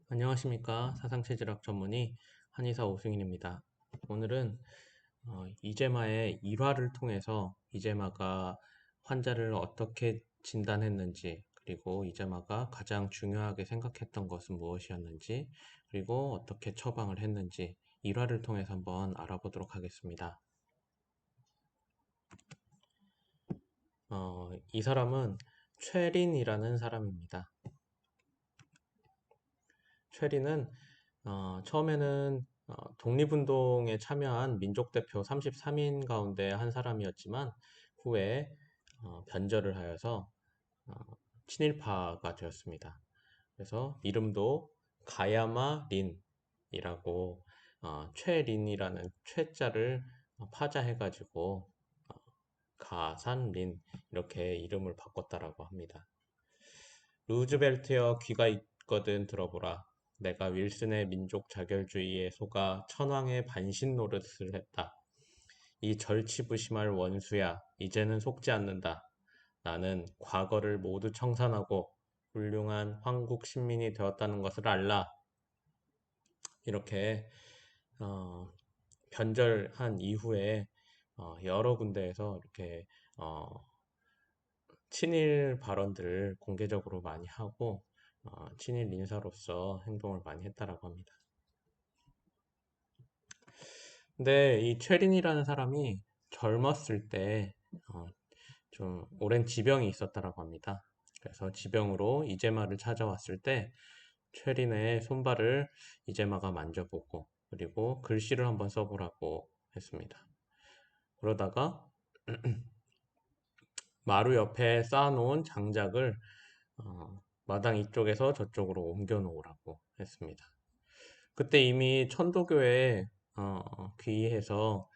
안녕하십니까. 사상체질학 전문의 한의사 오승인입니다. 오늘은 이제마의 일화를 통해서 이제마가 환자를 어떻게 진단했는지, 그리고 이제마가 가장 중요하게 생각했던 것은 무엇이었는지, 그리고 어떻게 처방을 했는지 일화를 통해서 한번 알아보도록 하겠습니다. 이 사람은 최린이라는 사람입니다. 최린은 처음에는 독립운동에 참여한 민족대표 33인 가운데 한 사람이었지만 후에 변절을 하여서 어, 친일파가 되었습니다. 그래서 이름도 가야마 린이라고 최린이라는 최자를 파자해가지고 가산린 이렇게 이름을 바꿨다라고 합니다. 루즈벨트여 귀가 있거든 들어보라. 내가 윌슨의 민족 자결주의에 속아 천황의 반신 노릇을 했다. 이 절치부심할 원수야. 이제는 속지 않는다. 나는 과거를 모두 청산하고 훌륭한 황국 신민이 되었다는 것을 알라. 이렇게 어, 변절한 이후에 여러 군데에서 이렇게 어, 친일 발언들을 공개적으로 많이 하고 친일 인사로서 행동을 많이 했다라고 합니다. 근데 이 최린이라는 사람이 젊었을 때 좀 오랜 지병이 있었다라고 합니다. 그래서 지병으로 이제마를 찾아왔을 때 최린의 손발을 이제마가 만져보고 그리고 글씨를 한번 써보라고 했습니다. 그러다가 마루 옆에 쌓아놓은 장작을 마당 이쪽에서 저쪽으로 옮겨 놓으라고 했습니다. 그때 이미 천도교에 귀의해서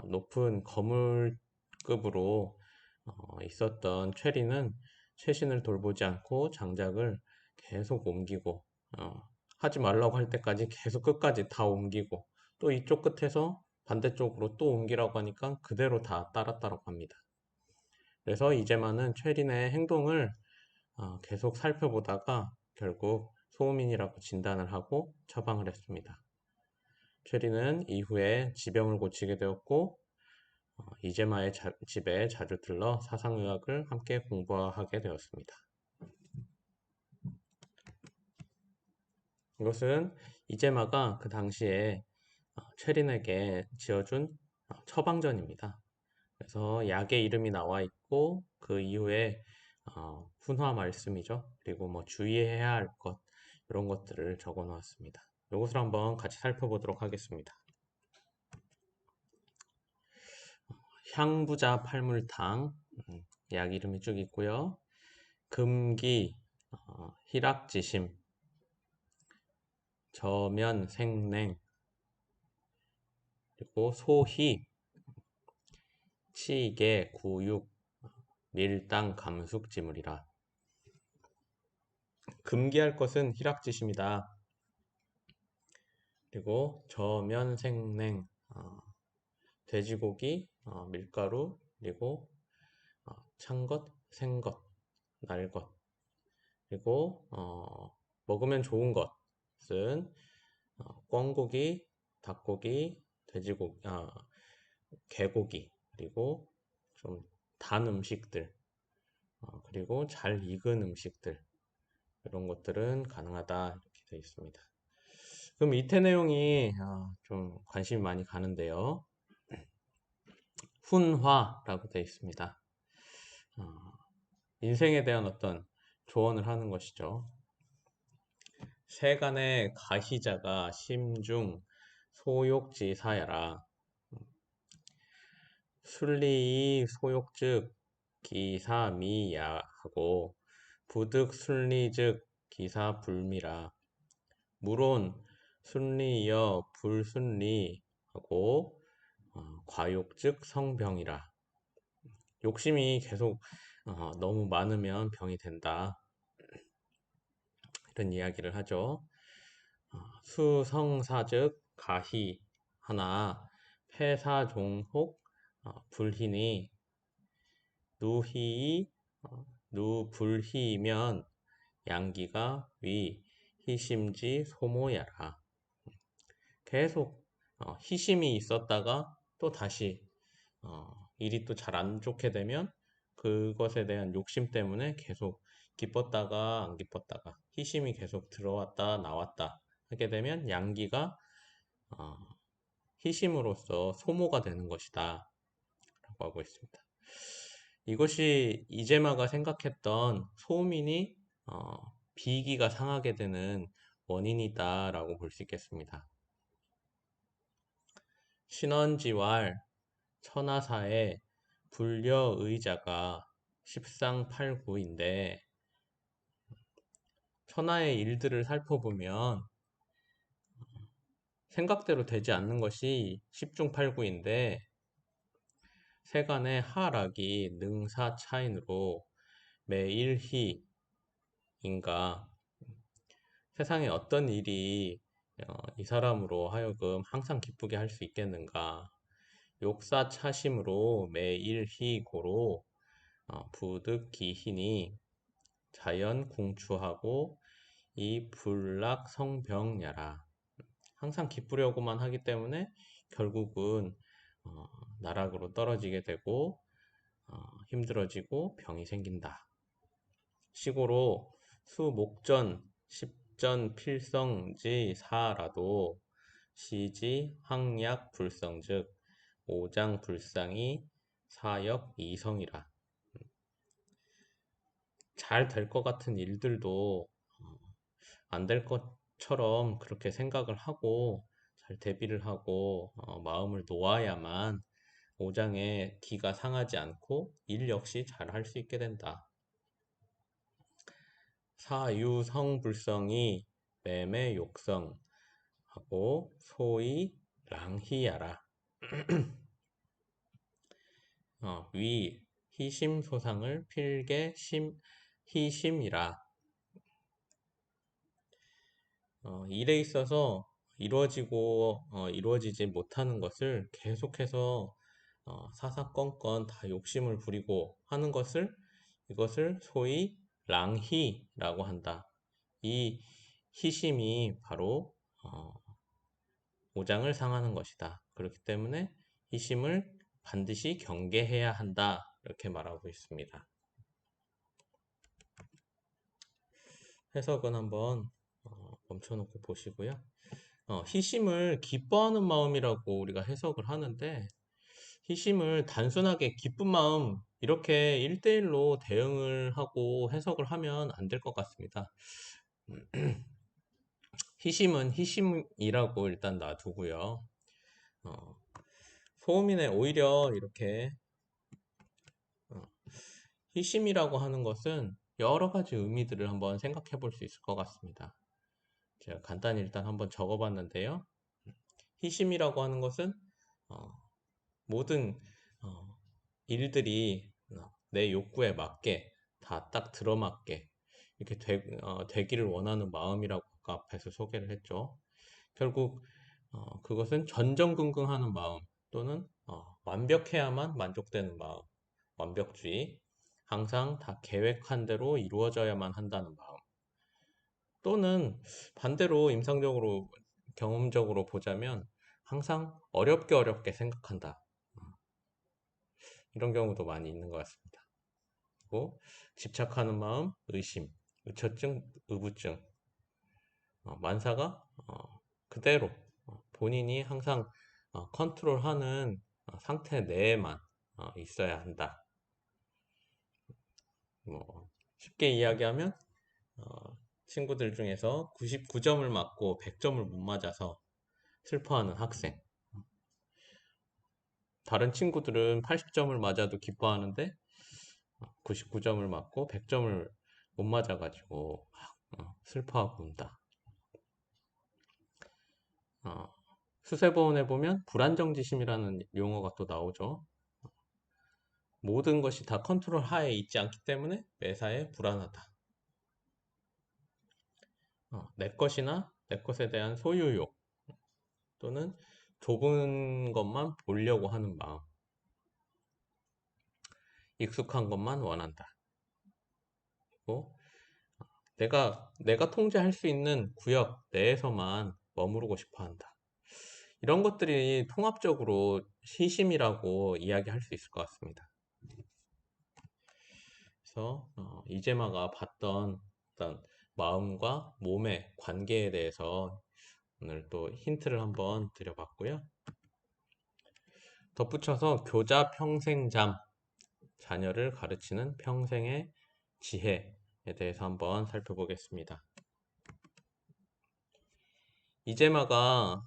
높은 거물급으로 있었던 최리는 최신을 돌보지 않고 장작을 계속 옮기고 하지 말라고 할 때까지 계속 끝까지 다 옮기고 또 이쪽 끝에서 반대쪽으로 또 옮기라고 하니까 그대로 다 따랐다고 합니다. 그래서 이제만은 최린의 행동을 계속 살펴보다가 결국 소음인이라고 진단을 하고 처방을 했습니다. 최리는 이후에 지병을 고치게 되었고 이제마의 집에 자주 들러 사상의학을 함께 공부하게 되었습니다. 이것은 이제마가 그 당시에 최린에게 지어준 처방전입니다. 그래서 약의 이름이 나와 있고 그 이후에 훈화 말씀이죠. 그리고 뭐 주의해야 할 것 이런 것들을 적어 놓았습니다. 이것을 한번 같이 살펴보도록 하겠습니다. 향부자 팔물탕 약 이름이 쭉 있고요. 금기, 희락지심, 저면생냉, 그리고 소희, 치계, 구육, 밀당, 감숙지물이라. 금기할 것은 희락지심이다. 그리고 저면생냉, 돼지고기, 밀가루, 그리고 찬것, 생것, 날것, 그리고 먹으면 좋은 것은 꿩고기, 닭고기, 돼지고기, 개고기, 그리고 좀 단 음식들, 그리고 잘 익은 음식들, 이런 것들은 가능하다 이렇게 되어 있습니다. 그럼 이태 내용이 좀 관심이 많이 가는데요. 훈화라고 되어 있습니다. 어, 인생에 대한 어떤 조언을 하는 것이죠. 세간의 가희자가 심중 소욕지사야라. 순리이 소욕즉 기사미야하고 부득순리즉 기사불미라. 물론 순리여 불순리하고 과욕즉 성병이라. 욕심이 계속 너무 많으면 병이 된다. 이런 이야기를 하죠. 수성사즉 가희 하나 폐사종혹 불희니 누희 누불희면 양기가 위 희심지 소모야라. 계속 희심이 있었다가 또 다시 일이 또 잘 안 좋게 되면 그것에 대한 욕심 때문에 계속 기뻤다가 안 기뻤다가 희심이 계속 들어왔다 나왔다 하게 되면 양기가 어, 희심으로써 소모가 되는 것이다 라고 하고 있습니다. 이것이 이제마가 생각했던 소민이 비기가 상하게 되는 원인이다 라고 볼 수 있겠습니다. 신원지왈 천하사의 불려의자가 십상팔구인데 천하의 일들을 살펴보면 생각대로 되지 않는 것이 십중팔구인데 세간의 하락이 능사차인으로 매일희인가 세상에 어떤 일이 이 사람으로 하여금 항상 기쁘게 할 수 있겠는가 욕사차심으로 매일희고로 부득기히니 자연 궁추하고 이 불락성병야라. 항상 기쁘려고만 하기 때문에 결국은 나락으로 떨어지게 되고 힘들어지고 병이 생긴다. 시고로 수목전, 십전 필성지 사라도 시지 황약 불성즉 오장 불상이 사역 이성이라. 잘 될 것 같은 일들도 안 될 것처럼 그렇게 생각을 하고 잘 대비를 하고 마음을 놓아야만 오장의 기가 상하지 않고 일 역시 잘 할 수 있게 된다. 사유성불성이 매매욕성하고 소위 랑희야라. 위 희심소상을 필게 희심이라. 일에 있어서 이루어지고 이루어지지 못하는 것을 계속해서 사사건건 다 욕심을 부리고 하는 이것을 소위 랑희라고 한다. 이 희심이 바로 오장을 상하는 것이다. 그렇기 때문에 희심을 반드시 경계해야 한다. 이렇게 말하고 있습니다. 해석은 한번 멈춰놓고 보시고요. 희심을 기뻐하는 마음이라고 우리가 해석을 하는데 희심을 단순하게 기쁜 마음 이렇게 1대1로 대응을 하고 해석을 하면 안 될 것 같습니다. 희심은 희심이라고 일단 놔두고요. 소음인에 오히려 이렇게 희심이라고 하는 것은 여러 가지 의미들을 한번 생각해 볼 수 있을 것 같습니다. 제가 간단히 일단 한번 적어 봤는데요. 희심이라고 하는 것은 모든 일들이 내 욕구에 맞게 다 딱 들어맞게 이렇게 되기를 원하는 마음이라고 아까 앞에서 소개를 했죠. 결국 그것은 전전긍긍하는 마음 또는 완벽해야만 만족되는 마음, 완벽주의, 항상 다 계획한 대로 이루어져야만 한다는 마음 또는 반대로 임상적으로 경험적으로 보자면 항상 어렵게 생각한다. 이런 경우도 많이 있는 것 같습니다. 그리고 집착하는 마음, 의심, 의처증, 의부증, 만사가 그대로 본인이 항상 컨트롤하는 상태 내에만 있어야 한다. 뭐 쉽게 이야기하면 친구들 중에서 99점을 맞고 100점을 못 맞아서 슬퍼하는 학생. 다른 친구들은 80점을 맞아도 기뻐하는데 99점을 맞고 100점을 못 맞아가지고 슬퍼하고 운다. 수세보험에 보면 불안정지심이라는 용어가 또 나오죠. 모든 것이 다 컨트롤 하에 있지 않기 때문에 매사에 불안하다. 내 것이나 내 것에 대한 소유욕 또는 좁은 것만 보려고 하는 마음, 익숙한 것만 원한다. 그리고 내가 통제할 수 있는 구역 내에서만 머무르고 싶어 한다. 이런 것들이 통합적으로 시심이라고 이야기할 수 있을 것 같습니다. 그래서 이재마가 봤던 어떤 마음과 몸의 관계에 대해서 오늘 또 힌트를 한번 드려봤고요. 덧붙여서 교자 평생잠, 자녀를 가르치는 평생의 지혜에 대해서 한번 살펴보겠습니다. 이재마가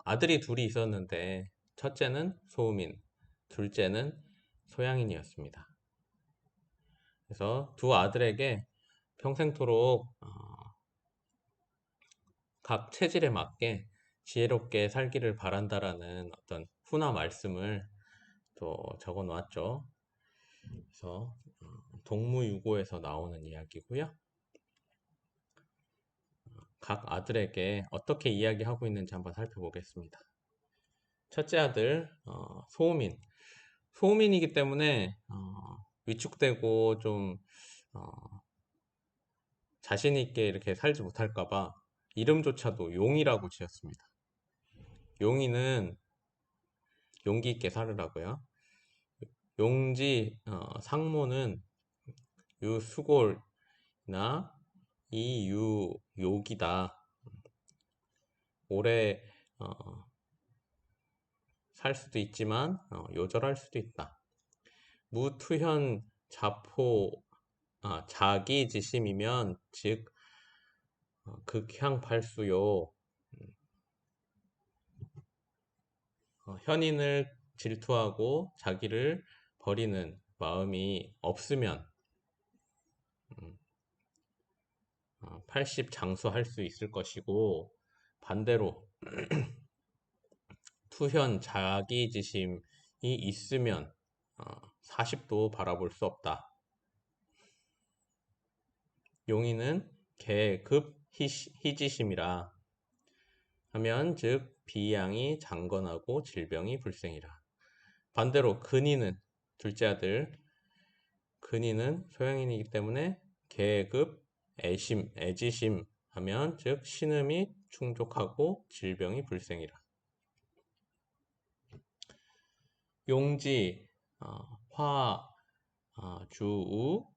아들이 둘이 있었는데 첫째는 소우민, 둘째는 소양인이었습니다. 그래서 두 아들에게 평생토록 각 체질에 맞게 지혜롭게 살기를 바란다라는 어떤 훈화 말씀을 또 적어 놓았죠. 그래서 동무유고에서 나오는 이야기고요. 각 아들에게 어떻게 이야기하고 있는지 한번 살펴보겠습니다. 첫째 아들 소우민. 소우민이기 때문에 위축되고 좀 자신 있게 이렇게 살지 못할까봐 이름조차도 용이라고 지었습니다. 용이는 용기 있게 살으라고요. 용지 상모는 유수골이나 이유욕이다. 오래 살 수도 있지만 요절할 수도 있다. 무투현 자포 자기지심이면 즉 극향발수요. 현인을 질투하고 자기를 버리는 마음이 없으면 80 장수할 수 있을 것이고, 반대로 투현 자기지심이 있으면 40도 바라볼 수 없다. 용인은 개급 희지심이라 하면 즉 비양이 장건하고 질병이 불생이라. 반대로 근이는 둘째 아들 근이는 소양인이기 때문에 계급 애지심 하면 즉 신음이 충족하고 질병이 불생이라. 용지 화주우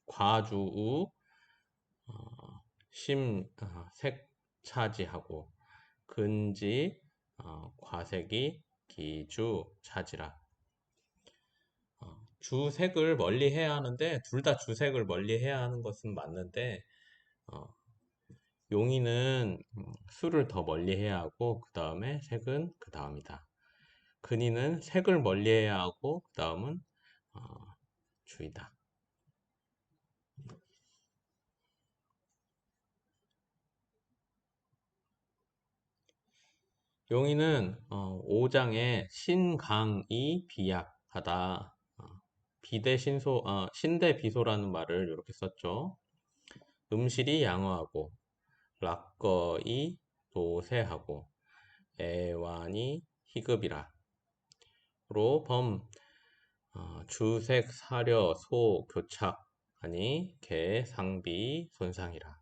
과주우 색차지하고 근지 과색이 기주 차지라. 주색을 멀리 해야 하는데 둘 다 주색을 멀리 해야 하는 것은 맞는데 용이는 수를 더 멀리 해야 하고 그 다음에 색은 그 다음이다. 근이는 색을 멀리 해야 하고 그 다음은 주이다. 용이는 5장에 신강이 비약하다. 신대비소라는 말을 이렇게 썼죠. 음실이 양호하고 락거이 노세하고 애완이 희급이라. 로 주색 사려 소 교착 아니 개 상비 손상이라.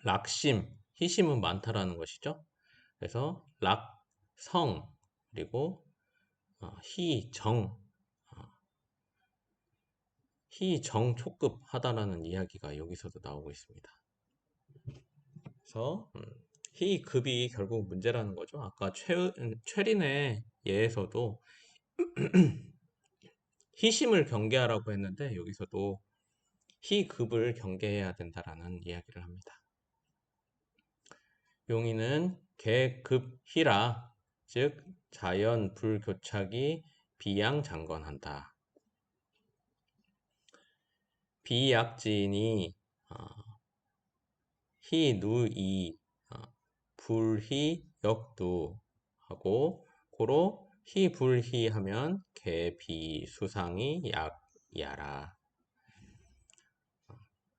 락심 희심은 많다라는 것이죠. 그래서 락성 그리고 희정 희정초급하다라는 이야기가 여기서도 나오고 있습니다. 그래서 희급이 결국 문제라는 거죠. 아까 최린의 예에서도 희심을 경계하라고 했는데 여기서도 희급을 경계해야 된다라는 이야기를 합니다. 용이는 개급희라 즉 자연 불교착이 비양장건한다. 비약진이 희누이 불희역두 하고 고로 희불희 하면 개비수상이 약야라.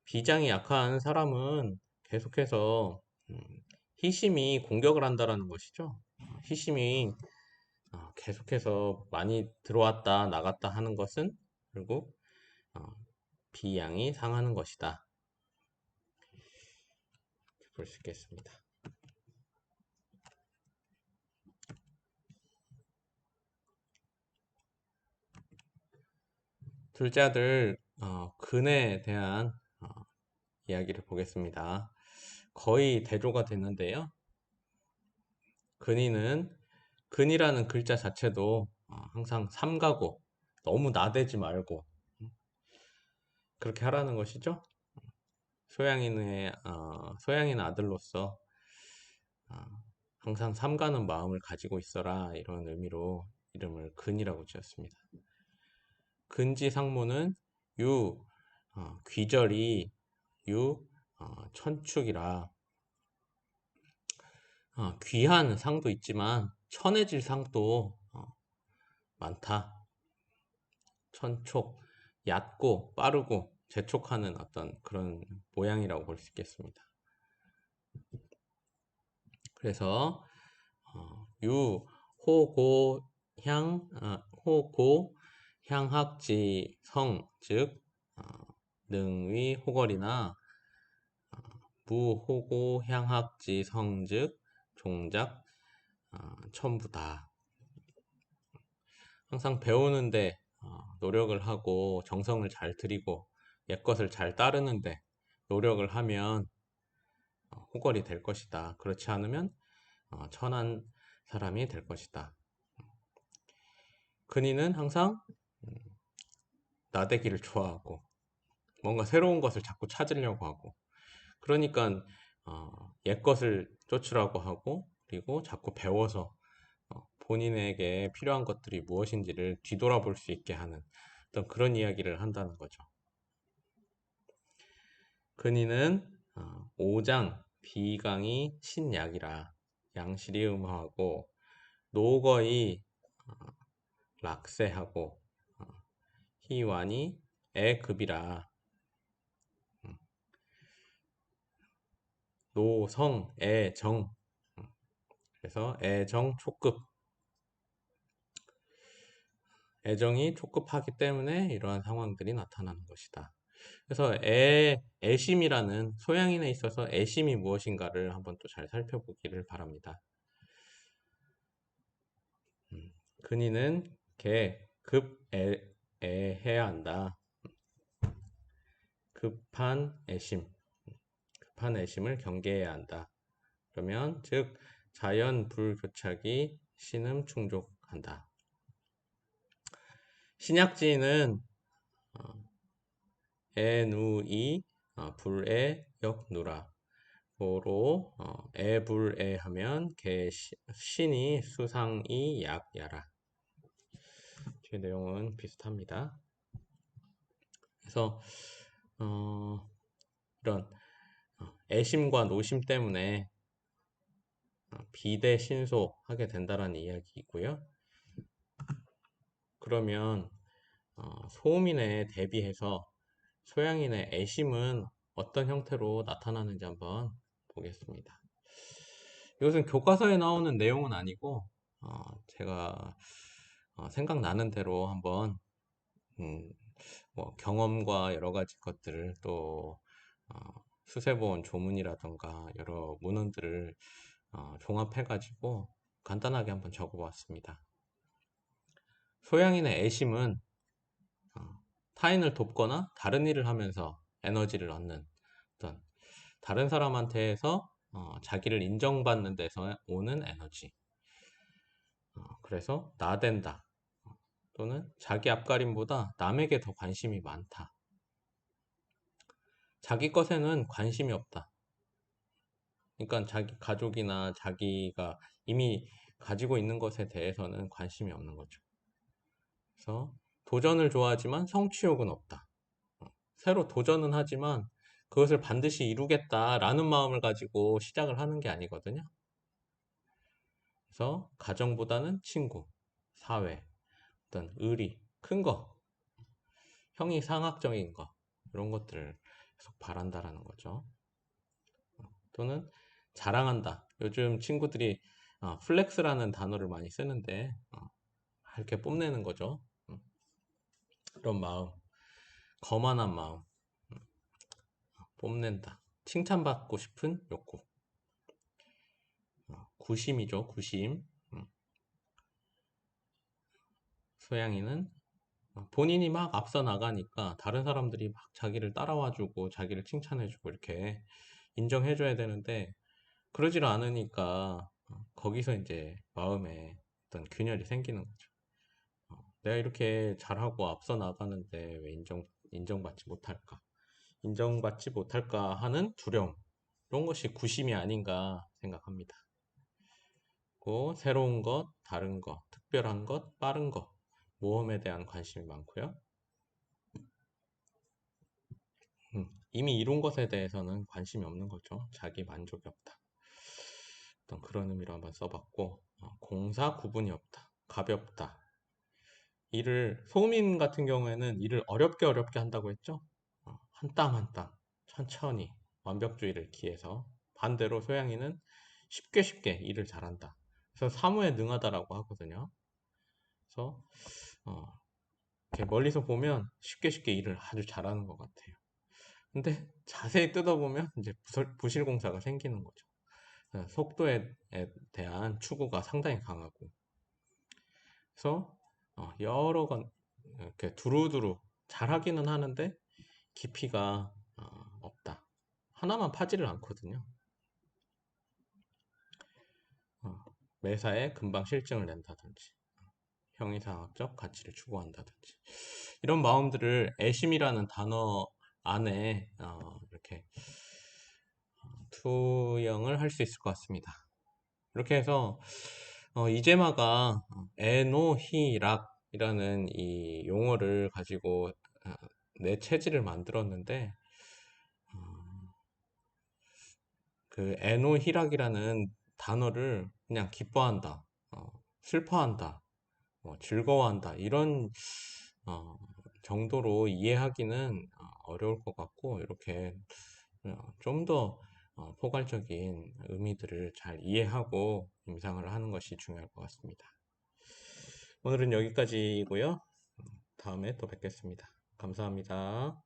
비장이 약한 사람은 계속해서 희심이 공격을 한다라는 것이죠. 희심이 계속해서 많이 들어왔다 나갔다 하는 것은 결국 B양이 상하는 것이다. 볼 수 있겠습니다. 둘째 아들 근에 대한 이야기를 보겠습니다. 거의 대조가 됐는데요. 근이라는 글자 자체도 항상 삼가고 너무 나대지 말고 그렇게 하라는 것이죠. 소양인 아들로서 항상 삼가는 마음을 가지고 있어라, 이런 의미로 이름을 근이라고 지었습니다. 근지상무는 귀절이 천축이라 귀한 상도 있지만 천해질 상도 많다. 천촉, 얕고 빠르고 재촉하는 어떤 그런 모양이라고 볼 수 있겠습니다. 그래서 호고 향학지 성, 즉 능위 호걸이나 무호고 향학지 성, 즉 종작 천부다. 항상 배우는데 노력을 하고 정성을 잘 들이고 옛것을 잘 따르는데 노력을 하면 호걸이 될 것이다. 그렇지 않으면 천한 사람이 될 것이다. 근이는 항상 나대기를 좋아하고 뭔가 새로운 것을 자꾸 찾으려고 하고, 그러니까 옛것을 쫓으라고 하고, 그리고 자꾸 배워서 본인에게 필요한 것들이 무엇인지를 뒤돌아볼 수 있게 하는 어떤 그런 이야기를 한다는 거죠. 근이는 오장 비강이 신약이라 양실이 음하고 노거이 락세하고 희완이 애급이라 노성 애정, 그래서 애정 촉급, 애정이 촉급하기 때문에 이러한 상황들이 나타나는 것이다. 그래서 애심이라는 소양인에 있어서 애심이 무엇인가를 한번 또 잘 살펴보기를 바랍니다. 근이는 애해야 한다. 급한 애심을 경계해야 한다. 그러면 즉 자연 불교착이 신음 충족한다. 신약지는 애누이 불애 역누라 고로 애불애 하면 신이 수상이 약야라. 뒤에 내용은 비슷합니다. 그래서 이런 애심과 노심 때문에 비대신소하게 된다라는 이야기이고요. 그러면 소음인에 대비해서 소양인의 애심은 어떤 형태로 나타나는지 한번 보겠습니다. 이것은 교과서에 나오는 내용은 아니고 제가 생각나는 대로 한번 뭐 경험과 여러 가지 것들을 또 수세본 조문이라던가 여러 문헌들을 종합해가지고 간단하게 한번 적어봤습니다. 소양인의 애심은 타인을 돕거나 다른 일을 하면서 에너지를 얻는 어떤 다른 사람한테서 자기를 인정받는 데서 오는 에너지. 그래서 나댄다. 또는 자기 앞가림보다 남에게 더 관심이 많다. 자기 것에는 관심이 없다. 그러니까 자기 가족이나 자기가 이미 가지고 있는 것에 대해서는 관심이 없는 거죠. 그래서 도전을 좋아하지만 성취욕은 없다. 새로 도전은 하지만 그것을 반드시 이루겠다라는 마음을 가지고 시작을 하는 게 아니거든요. 그래서 가정보다는 친구, 사회, 어떤 의리, 큰 거, 형이상학적인 거, 이런 것들을 계속 바란다라는 거죠. 또는 자랑한다. 요즘 친구들이 플렉스라는 단어를 많이 쓰는데 이렇게 뽐내는 거죠. 그런 마음, 거만한 마음, 뽐낸다. 칭찬받고 싶은 욕구. 구심이죠, 구심. 음, 소양이는 본인이 막 앞서 나가니까 다른 사람들이 막 자기를 따라와주고 자기를 칭찬해주고 이렇게 인정해줘야 되는데 그러질 않으니까 거기서 이제 마음에 어떤 균열이 생기는 거죠. 내가 이렇게 잘하고 앞서 나가는데 왜 인정받지 못할까? 인정받지 못할까 하는 두려움. 이런 것이 구심이 아닌가 생각합니다. 또 새로운 것, 다른 것, 특별한 것, 빠른 것, 모험에 대한 관심이 많고요. 이미 이룬 것에 대해서는 관심이 없는 거죠. 자기 만족이 없다. 어떤 그런 의미로 한번 써봤고, 공사 구분이 없다. 가볍다. 일을, 소민 같은 경우에는 일을 어렵게 한다고 했죠. 한 땀 한 땀, 천천히, 완벽주의를 기해서. 반대로 소양이는 쉽게 일을 잘한다. 그래서 사무에 능하다라고 하거든요. 그래서, 어, 이렇게 멀리서 보면 쉽게 일을 아주 잘하는 것 같아요. 근데 자세히 뜯어보면 이제 부실공사가 생기는 거죠. 속도에 대한 추구가 상당히 강하고. 그래서 여러 건 이렇게 두루두루 잘하기는 하는데 깊이가 없다. 하나만 파지를 않거든요. 어, 매사에 금방 실증을 낸다든지 형이상학적 가치를 추구한다든지 이런 마음들을 애심이라는 단어 안에 이렇게 투영을 할 수 있을 것 같습니다. 이렇게 해서 이제마가 에노히락이라는 이 용어를 가지고 내 체질을 만들었는데 그 에노히락이라는 단어를 그냥 기뻐한다, 슬퍼한다, 즐거워한다 이런 어, 정도로 이해하기는 어려울 것 같고 이렇게 좀 더 포괄적인 의미들을 잘 이해하고 임상을 하는 것이 중요할 것 같습니다. 오늘은 여기까지고요. 다음에 또 뵙겠습니다. 감사합니다.